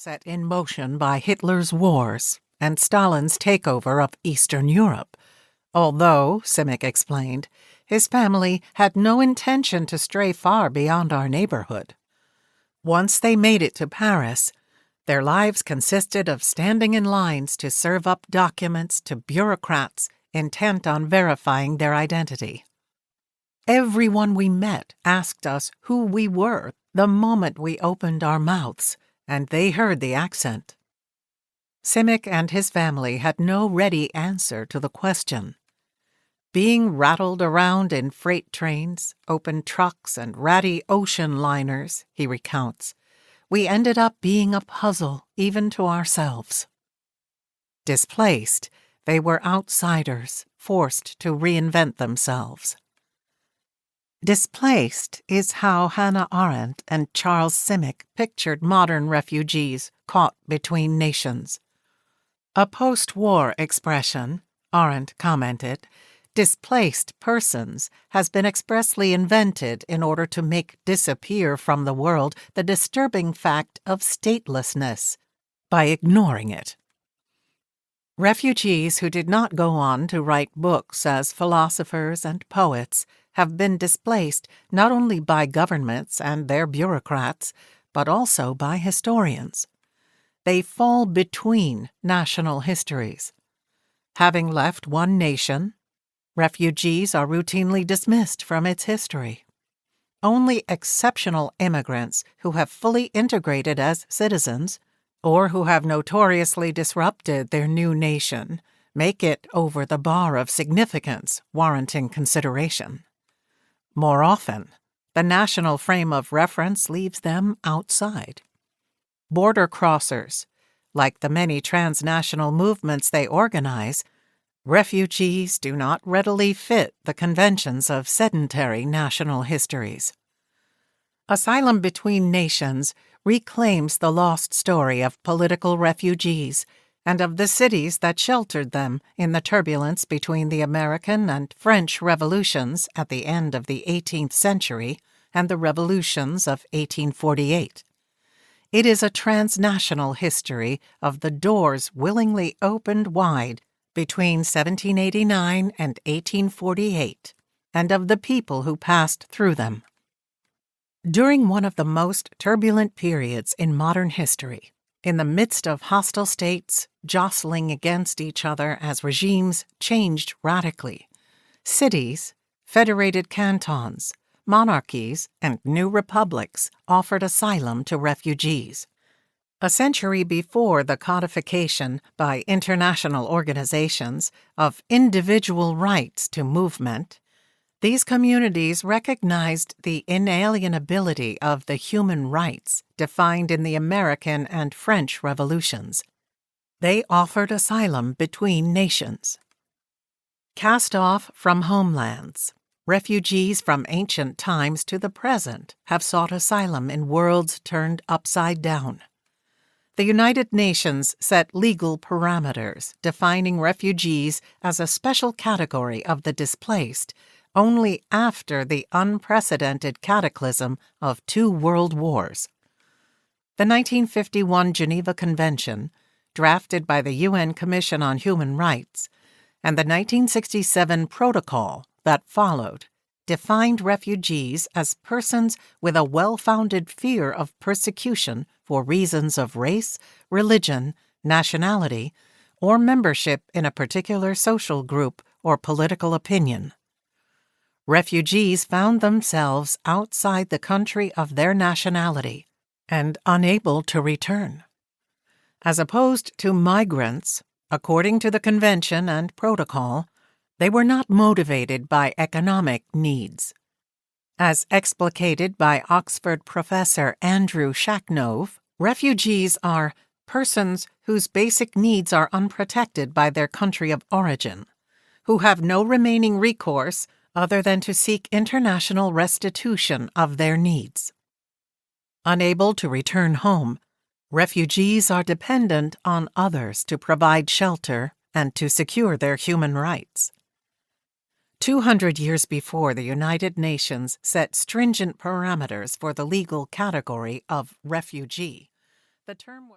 set in motion by Hitler's wars and Stalin's takeover of Eastern Europe, although, Simic explained, his family had no intention to stray far beyond our neighborhood. Once they made it to Paris, their lives consisted of standing in lines to serve up documents to bureaucrats intent on verifying their identity. Everyone we met asked us who we were the moment we opened our mouths, and they heard the accent. Simic and his family had no ready answer to the question. Being rattled around in freight trains, open trucks, and ratty ocean liners, he recounts, we ended up being a puzzle even to ourselves. Displaced, they were outsiders, forced to reinvent themselves. Displaced is how Hannah Arendt and Charles Simic pictured modern refugees caught between nations. A post-war expression, Arendt commented, displaced persons has been expressly invented in order to make disappear from the world the disturbing fact of statelessness by ignoring it. Refugees who did not go on to write books as philosophers and poets have been displaced not only by governments and their bureaucrats, but also by historians. They fall between national histories. Having left one nation, refugees are routinely dismissed from its history. Only exceptional immigrants who have fully integrated as citizens, or who have notoriously disrupted their new nation, make it over the bar of significance warranting consideration. More often, the national frame of reference leaves them outside. Border crossers, like the many transnational movements they organize, refugees do not readily fit the conventions of sedentary national histories. Asylum Between Nations reclaims the lost story of political refugees and of the cities that sheltered them in the turbulence between the American and French revolutions at the end of the 18th century and the revolutions of 1848. It is a transnational history of the doors willingly opened wide between 1789 and 1848, and of the people who passed through them. During one of the most turbulent periods in modern history, in the midst of hostile states jostling against each other as regimes changed radically, cities, federated cantons, monarchies, and new republics offered asylum to refugees. A century before the codification by international organizations of individual rights to movement, these communities recognized the inalienability of the human rights defined in the American and French revolutions. They offered asylum between nations. Cast off from homelands, refugees from ancient times to the present have sought asylum in worlds turned upside down. The United Nations set legal parameters defining refugees as a special category of the displaced only after the unprecedented cataclysm of 2 world wars. The 1951 Geneva Convention, drafted by the UN Commission on Human Rights, and the 1967 Protocol that followed, defined refugees as persons with a well-founded fear of persecution for reasons of race, religion, nationality, or membership in a particular social group or political opinion. Refugees found themselves outside the country of their nationality and unable to return. As opposed to migrants, according to the Convention and Protocol, they were not motivated by economic needs. As explicated by Oxford professor Andrew Shaknove, refugees are persons whose basic needs are unprotected by their country of origin, who have no remaining recourse other than to seek international restitution of their needs. Unable to return home, refugees are dependent on others to provide shelter and to secure their human rights. 200 years before the United Nations set stringent parameters for the legal category of refugee, the term was